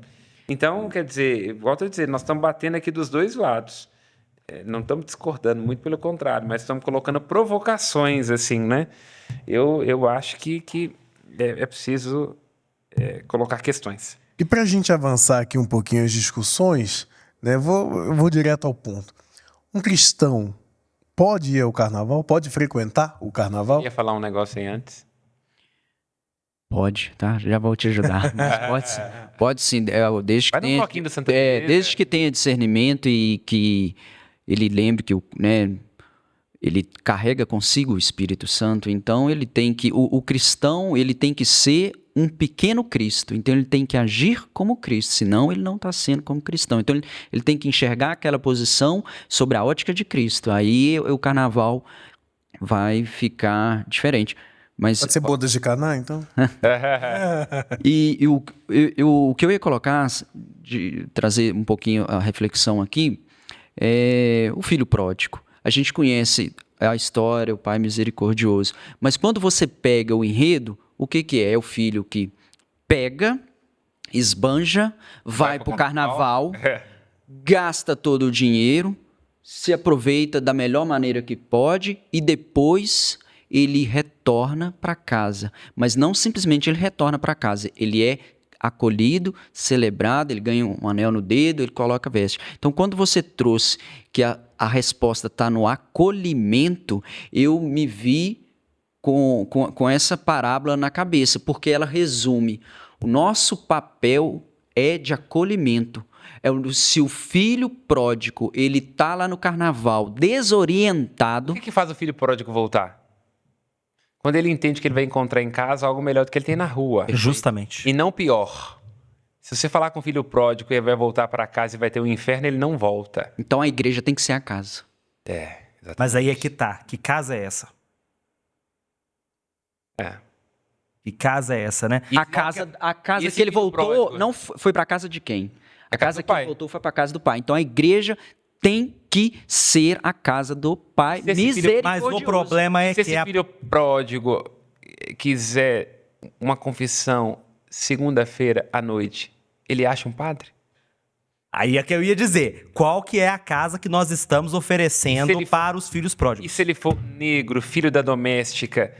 Então, quer dizer, volto a dizer, nós estamos batendo aqui dos dois lados. Não estamos discordando, muito pelo contrário, mas estamos colocando provocações, assim, né? Eu acho que é preciso colocar questões. E para a gente avançar aqui um pouquinho as discussões, né, eu vou direto ao ponto. Um cristão pode ir ao carnaval? Pode frequentar o carnaval? Eu ia falar um negócio aí antes. Pode, tá? Já vou te ajudar. Mas pode sim, desde que Vai no tenha, bloquinho do Santa Teresa. desde que tenha discernimento e que ele lembre que ele carrega consigo o Espírito Santo. Então ele tem que, o cristão, ele tem que ser um pequeno Cristo. Então ele tem que agir como Cristo, senão ele não está sendo como cristão. Então ele tem que enxergar aquela posição sobre a ótica de Cristo. Aí o carnaval vai ficar diferente. Mas Pode ser bodas de Caná, então? o que eu ia colocar, de trazer um pouquinho a reflexão aqui, é o filho pródigo. A gente conhece a história, o pai misericordioso. Mas quando você pega o enredo, o que é? É o filho que pega, esbanja, vai para o carnaval, gasta todo o dinheiro, se aproveita da melhor maneira que pode e depois ele retorna para casa. Mas não simplesmente ele retorna para casa, ele é acolhido, celebrado, ele ganha um anel no dedo, ele coloca a veste. Então, quando você trouxe que a resposta está no acolhimento, eu me vi com essa parábola na cabeça, porque ela resume, o nosso papel é de acolhimento. Se o filho pródigo, ele está lá no carnaval, desorientado... O que faz o filho pródigo voltar? Quando ele entende que ele vai encontrar em casa algo melhor do que ele tem na rua. Justamente. E não pior. Se você falar com o filho pródigo e ele vai voltar para casa e vai ter um inferno, ele não volta. Então a igreja tem que ser a casa. Exatamente. Mas aí é que tá. Que casa é essa? Que casa é essa, né? A casa que ele voltou, não foi para casa de quem? A casa que ele voltou foi para casa do pai. Então a igreja tem que ser a casa do pai misericordioso. Mas o problema é se que esse filho pródigo quiser uma confissão segunda-feira à noite, ele acha um padre? Aí é que eu ia dizer, qual que é a casa que nós estamos oferecendo para os filhos pródigos? E se ele for negro, filho da doméstica,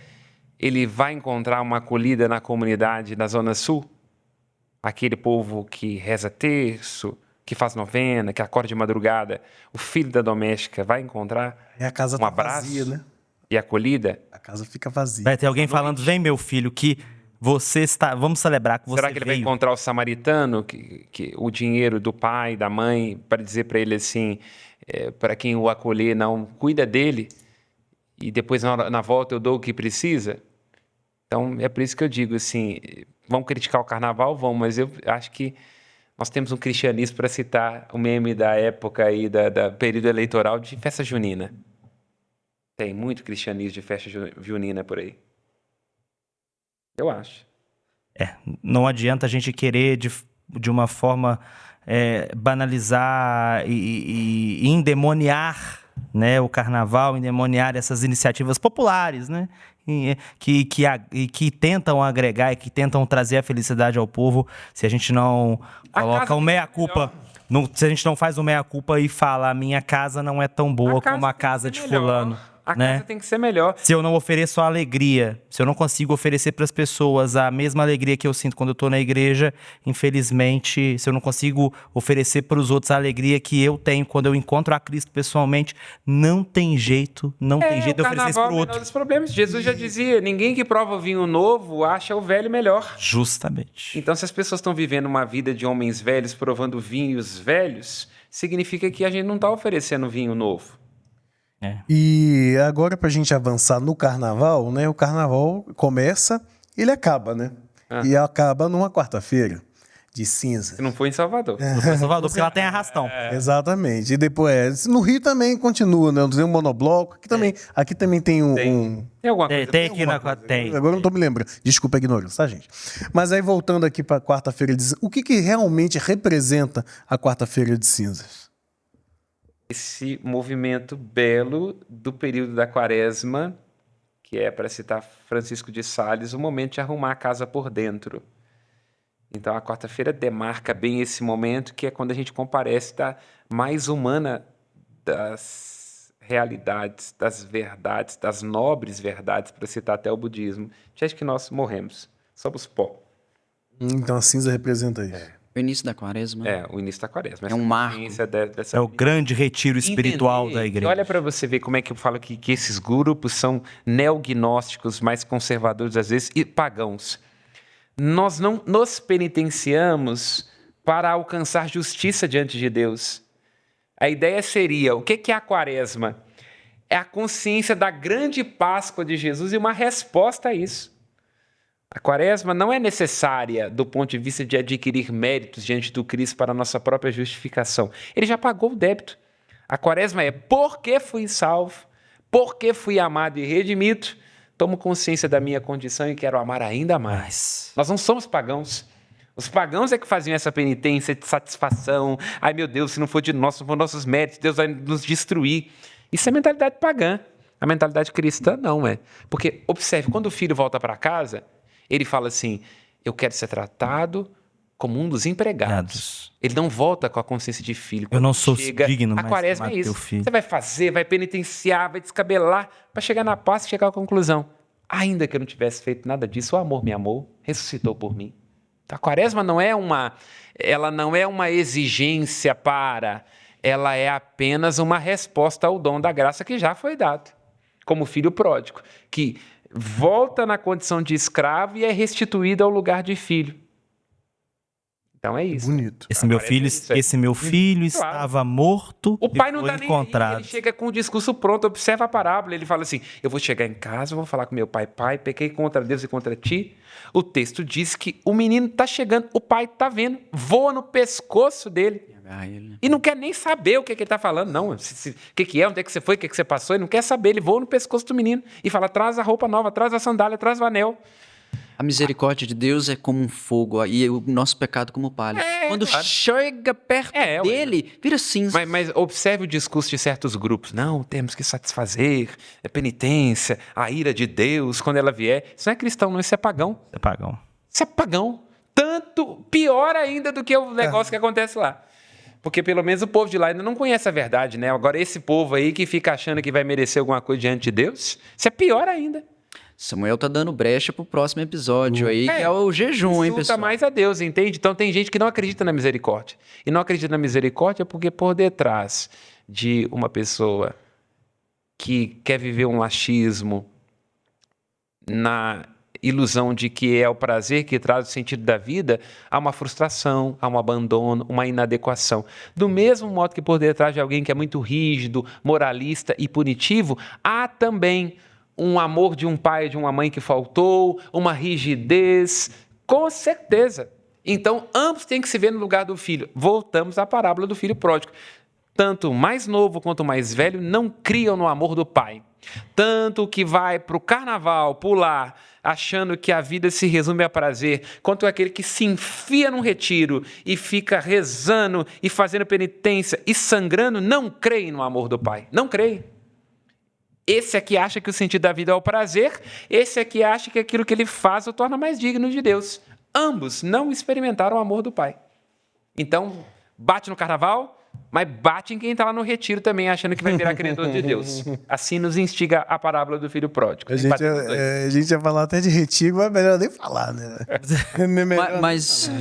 ele vai encontrar uma acolhida na comunidade da Zona Sul? Aquele povo que reza terço, que faz novena, que acorda de madrugada, o filho da doméstica vai encontrar E a casa um abraço vazia, né? e acolhida? A casa fica vazia. Vai ter alguém falando, vem meu filho, que vamos celebrar que você Será que ele vai veio. encontrar o samaritano, que o dinheiro do pai, da mãe, para dizer para ele assim, para quem o acolher, não, cuida dele, e depois na volta eu dou o que precisa? Então, é por isso que eu digo assim, vão criticar o carnaval? Vão, mas eu acho que nós temos um cristianismo, para citar o meme da época aí, da período eleitoral, de festa junina. Tem muito cristianismo de festa junina por aí. Eu acho. Não adianta a gente querer de uma forma banalizar e endemoniar, né, o carnaval, endemoniar essas iniciativas populares, né, que tentam agregar e que tentam trazer a felicidade ao povo, se a gente não coloca o meia-culpa. Se a gente não faz o meia-culpa e fala, a minha casa não é tão boa como a casa de fulano. A né? casa tem que ser melhor. Se eu não ofereço a alegria, se eu não consigo oferecer para as pessoas a mesma alegria que eu sinto quando eu estou na igreja, infelizmente, se eu não consigo oferecer para os outros a alegria que eu tenho quando eu encontro a Cristo pessoalmente, não tem jeito de oferecer isso para o outro. Dos problemas. Jesus já dizia, ninguém que prova o vinho novo acha o velho melhor. Justamente. Então, se as pessoas estão vivendo uma vida de homens velhos, provando vinhos velhos, significa que a gente não está oferecendo vinho novo. E agora, pra gente avançar no carnaval, né? O carnaval começa, ele acaba, né? E acaba numa quarta-feira de cinza. Se não for em Salvador. Salvador, porque ela tem arrastão. Exatamente. E depois, no Rio também continua, né? Tem um monobloco. Aqui também tem Tem alguma coisa? Tem aqui tem. Agora eu não tô me lembrando. Desculpa a ignorância, tá, gente? Mas aí, voltando aqui pra quarta-feira de cinzas, o que realmente representa a quarta-feira de cinzas? Esse movimento belo do período da Quaresma, que é, para citar Francisco de Sales, o momento de arrumar a casa por dentro. Então, a quarta-feira demarca bem esse momento, que é quando a gente comparece da mais humana das realidades, das verdades, das nobres verdades, para citar até o budismo. Já que nós morremos, somos pó. Então a cinza representa isso. O início da quaresma. O início da Quaresma. É um marco. É o grande retiro espiritual da igreja. Olha para você ver como é que eu falo que esses grupos são neognósticos, mais conservadores às vezes, e pagãos. Nós não nos penitenciamos para alcançar justiça diante de Deus. A ideia seria, o que é a Quaresma? É a consciência da grande Páscoa de Jesus e uma resposta a isso. A Quaresma não é necessária do ponto de vista de adquirir méritos diante do Cristo para a nossa própria justificação. Ele já pagou o débito. A Quaresma é porque fui salvo, porque fui amado e redimido, tomo consciência da minha condição e quero amar ainda mais. Nós não somos pagãos. Os pagãos é que faziam essa penitência de satisfação. Ai, meu Deus, se não for de nós, se não for nossos méritos, Deus vai nos destruir. Isso é mentalidade pagã. A mentalidade cristã não é. Porque, observe, quando o filho volta para casa, ele fala assim, eu quero ser tratado como um dos empregados. Ele não volta com a consciência de filho. Eu não sou digno mais a Quaresma de é isso. filho. Você vai fazer, vai penitenciar, vai descabelar, para chegar na paz e chegar à conclusão. Ainda que eu não tivesse feito nada disso, o amor me amou, ressuscitou por mim. A Quaresma não é uma exigência ela é apenas uma resposta ao dom da graça que já foi dado. Como o filho pródigo, que volta na condição de escravo e é restituído ao lugar de filho. Então é isso. Bonito. Esse meu filho estava morto o pai e não foi dá nem encontrado. Ele chega com o discurso pronto, observa a parábola, ele fala assim, eu vou chegar em casa, vou falar com meu pai, pequei contra Deus e contra ti. O texto diz que o menino está chegando, o pai está vendo, voa no pescoço dele. E não quer nem saber o que ele está falando, não. O que é, onde é que você foi, o que você passou, ele não quer saber, ele voa no pescoço do menino e fala, traz a roupa nova, traz a sandália, traz o anel. A misericórdia de Deus é como um fogo e o nosso pecado como palha. Quando chega perto dele, vira cinza. Mas observe o discurso de certos grupos. Não, temos que satisfazer, é penitência, a ira de Deus quando ela vier. Isso não é cristão, não, isso é pagão. É pagão. Isso é pagão. Tanto pior ainda do que o negócio que acontece lá. Porque pelo menos o povo de lá ainda não conhece a verdade, né? Agora esse povo aí que fica achando que vai merecer alguma coisa diante de Deus, isso é pior ainda. Samuel tá dando brecha pro próximo episódio aí, que é o jejum, hein, pessoal? Mais a Deus, entende? Então tem gente que não acredita na misericórdia. E não acredita na misericórdia porque por detrás de uma pessoa que quer viver um laxismo na ilusão de que é o prazer que traz o sentido da vida, há uma frustração, há um abandono, uma inadequação. Do mesmo modo que por detrás de alguém que é muito rígido, moralista e punitivo, há também um amor de um pai e de uma mãe que faltou, uma rigidez, com certeza. Então, ambos têm que se ver no lugar do filho. Voltamos à parábola do filho pródigo. Tanto o mais novo quanto o mais velho não criam no amor do pai. Tanto o que vai para o carnaval pular, achando que a vida se resume a prazer, quanto aquele que se enfia num retiro e fica rezando e fazendo penitência e sangrando, não creem no amor do pai. Não creem. Esse aqui acha que o sentido da vida é o prazer, esse aqui acha que aquilo que ele faz o torna mais digno de Deus. Ambos não experimentaram o amor do pai. Então, bate no carnaval, mas bate em quem está lá no retiro também, achando que vai virar credor de Deus. Assim nos instiga a parábola do filho pródigo. A gente ia falar até de retiro, mas é melhor nem falar, né? Mas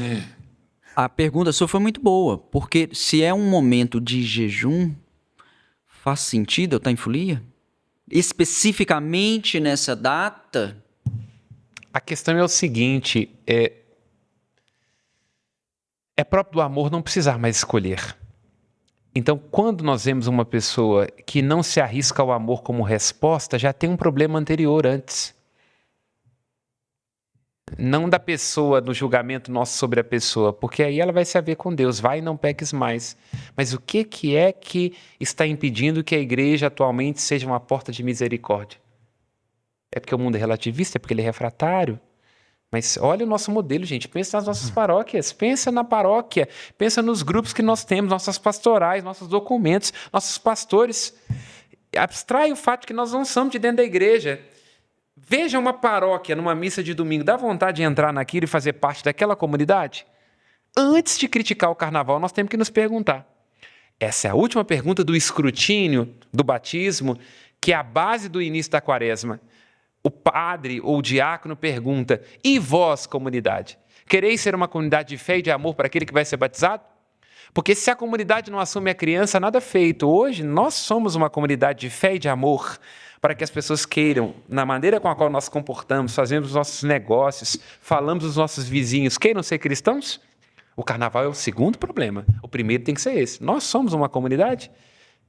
a pergunta sua foi muito boa, porque se é um momento de jejum, faz sentido eu estar em folia? Especificamente nessa data? A questão é o seguinte, é próprio do amor não precisar mais escolher. Então, quando nós vemos uma pessoa que não se arrisca ao amor como resposta, já tem um problema anterior antes. Não da pessoa, no julgamento nosso sobre a pessoa, porque aí ela vai se haver com Deus, vai e não peques mais. Mas o que é que está impedindo que a igreja atualmente seja uma porta de misericórdia? É porque o mundo é relativista? É porque ele é refratário? Mas olha o nosso modelo, gente. Pensa nas nossas paróquias, pensa na paróquia, pensa nos grupos que nós temos, nossas pastorais, nossos documentos, nossos pastores. Abstrai o fato de que nós não somos de dentro da igreja. Veja uma paróquia numa missa de domingo, dá vontade de entrar naquilo e fazer parte daquela comunidade? Antes de criticar o carnaval, nós temos que nos perguntar. Essa é a última pergunta do escrutínio do batismo, que é a base do início da quaresma. O padre ou o diácono pergunta: e vós, comunidade? Quereis ser uma comunidade de fé e de amor para aquele que vai ser batizado? Porque se a comunidade não assume a criança, nada feito. Hoje, nós somos uma comunidade de fé e de amor para que as pessoas queiram, na maneira com a qual nós comportamos, fazemos os nossos negócios, falamos dos nossos vizinhos, queiram ser cristãos? O carnaval é o segundo problema. O primeiro tem que ser esse. Nós somos uma comunidade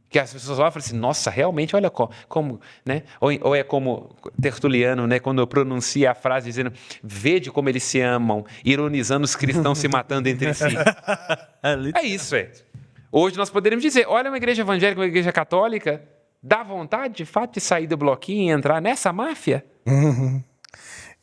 que as pessoas olham e falam assim, nossa, realmente, olha como, né? Ou é como Tertuliano, né? Quando pronuncia a frase dizendo, vede como eles se amam, ironizando os cristãos se matando entre si. É isso, Hoje nós poderíamos dizer, olha uma igreja evangélica, uma igreja católica, dá vontade, de fato, de sair do bloquinho e entrar nessa máfia?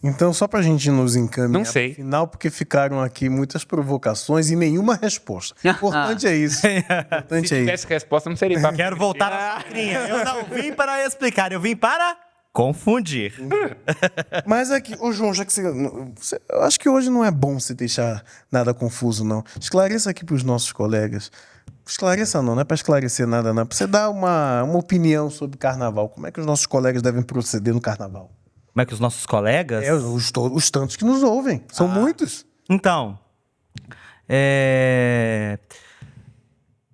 Então, só para a gente nos encaminhar Não sei. pro final, porque ficaram aqui muitas provocações e nenhuma resposta. O importante é isso. Se tivesse resposta, não seria papo. Quero voltar à sacrinha. Eu não vim para explicar, eu vim para confundir. Mas aqui, ô João, já que eu acho que hoje não é bom você deixar nada confuso, não. Esclareça aqui para os nossos colegas. Esclareça não é para esclarecer nada, não. É para você dar uma opinião sobre carnaval. Como é que os nossos colegas devem proceder no carnaval? Como é que os nossos colegas... Os tantos que nos ouvem. São muitos. Então,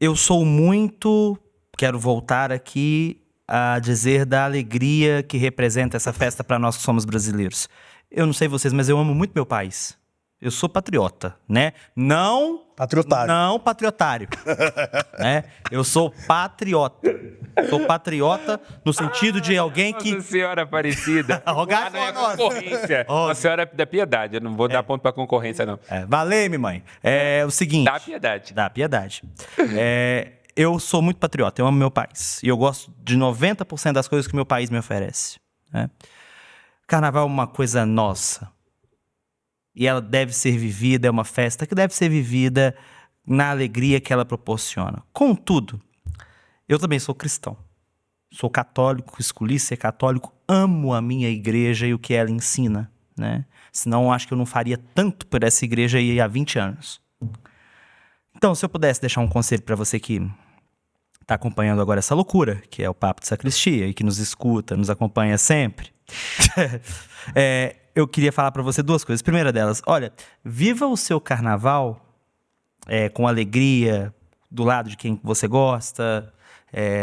eu sou muito... Quero voltar aqui a dizer da alegria que representa essa festa para nós que somos brasileiros. Eu não sei vocês, mas eu amo muito meu país. Eu sou patriota, né? Não patriotário. Né? Eu sou patriota. Sou patriota no sentido de alguém que... Nossa Senhora Aparecida. Não é concorrência. Nossa Senhora é da piedade. Eu não vou dar ponto para concorrência, não. Valeu, mãe. É o seguinte... Dá piedade. Eu sou muito patriota. Eu amo meu país. E eu gosto de 90% das coisas que meu país me oferece. Né? Carnaval é uma coisa nossa. E ela deve ser vivida, é uma festa que deve ser vivida na alegria que ela proporciona. Contudo, eu também sou cristão. Sou católico, escolhi ser católico, amo a minha igreja e o que ela ensina, né? Senão, acho que eu não faria tanto por essa igreja aí há 20 anos. Então, se eu pudesse deixar um conselho para você que está acompanhando agora essa loucura, que é o Papo de Sacristia, e que nos escuta, nos acompanha sempre... eu queria falar para você duas coisas. Primeira delas, olha, viva o seu carnaval com alegria, do lado de quem você gosta,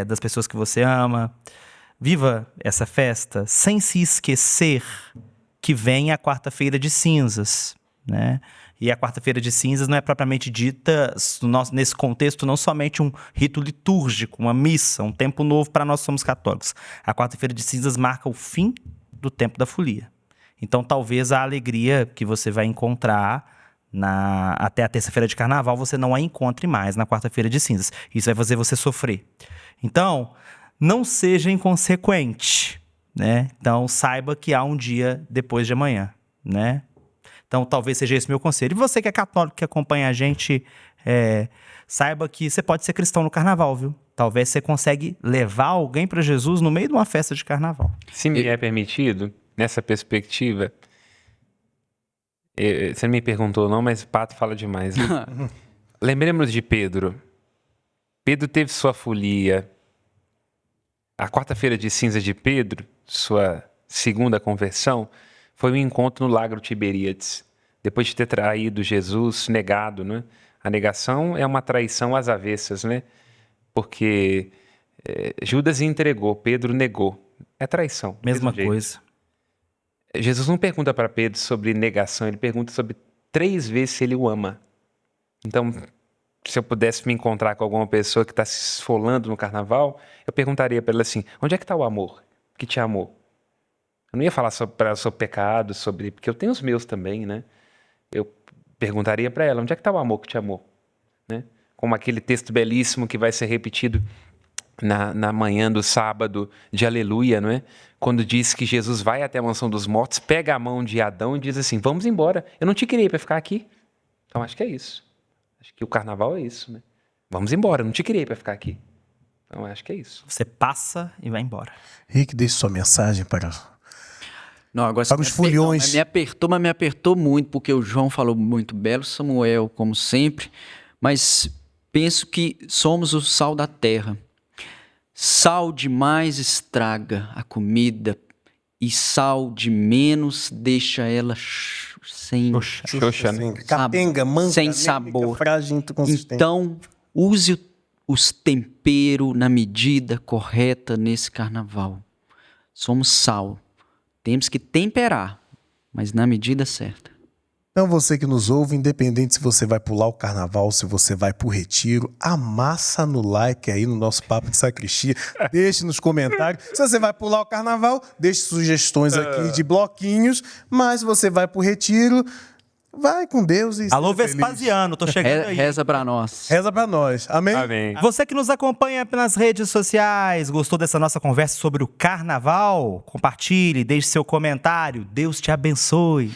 das pessoas que você ama. Viva essa festa sem se esquecer que vem a quarta-feira de cinzas, né? E a quarta-feira de cinzas não é propriamente dita, nesse contexto, não somente um rito litúrgico, uma missa, um tempo novo para nós que somos católicos. A quarta-feira de cinzas marca o fim do tempo da folia. Então, talvez a alegria que você vai encontrar até a terça-feira de carnaval, você não a encontre mais na quarta-feira de cinzas. Isso vai fazer você sofrer. Então, não seja inconsequente, né? Então, saiba que há um dia depois de amanhã, né? Então, talvez seja esse meu conselho. E você que é católico, que acompanha a gente, saiba que você pode ser cristão no carnaval, viu? Talvez você consiga levar alguém para Jesus no meio de uma festa de carnaval. Se me é permitido, nessa perspectiva, você não me perguntou não, mas o Pato fala demais. Né? Lembremos de Pedro. Pedro teve sua folia. A quarta-feira de cinza de Pedro, sua segunda conversão, foi um encontro no Lago Tiberíades. Depois de ter traído Jesus, negado, né? A negação é uma traição às avessas, né? Porque Judas entregou, Pedro negou. É traição. Mesma coisa. Jesus não pergunta para Pedro sobre negação, ele pergunta sobre 3 vezes se ele o ama. Então, se eu pudesse me encontrar com alguma pessoa que está se esfolando no carnaval, eu perguntaria para ela assim, onde é que está o amor que te amou? Eu não ia falar para ela sobre pecado, porque eu tenho os meus também, né? Eu perguntaria para ela, onde é que está o amor que te amou? Né? Como aquele texto belíssimo que vai ser repetido na manhã do sábado de Aleluia, não é? Quando diz que Jesus vai até a mansão dos mortos, pega a mão de Adão e diz assim, vamos embora, eu não te criei para ficar aqui. Então acho que é isso. Acho que o carnaval é isso, né? Vamos embora, eu não te criei para ficar aqui. Então acho que é isso. Você passa e vai embora. Rick, deixe sua mensagem para... Não, agora Para os foliões. Mas me apertou muito, porque o João falou muito belo, Samuel, como sempre, mas penso que somos o sal da terra. Sal demais estraga a comida e sal de menos deixa ela sem Xoxa, né? Capenga, manca, sem anêmica, sabor. frágil, inconsistente. Então, use os temperos na medida correta nesse carnaval. Somos sal. Temos que temperar, mas na medida certa. Então você que nos ouve, independente se você vai pular o carnaval, se você vai pro retiro, amassa no like aí no nosso Papo de Sacristia, deixe nos comentários. Se você vai pular o carnaval, deixe sugestões aqui de bloquinhos, mas se você vai pro retiro, vai com Deus e Alô, seja feliz. Vespasiano, tô chegando aí. Reza pra nós. Reza pra nós. Amém? Amém. Você que nos acompanha pelas redes sociais, gostou dessa nossa conversa sobre o carnaval? Compartilhe, deixe seu comentário. Deus te abençoe.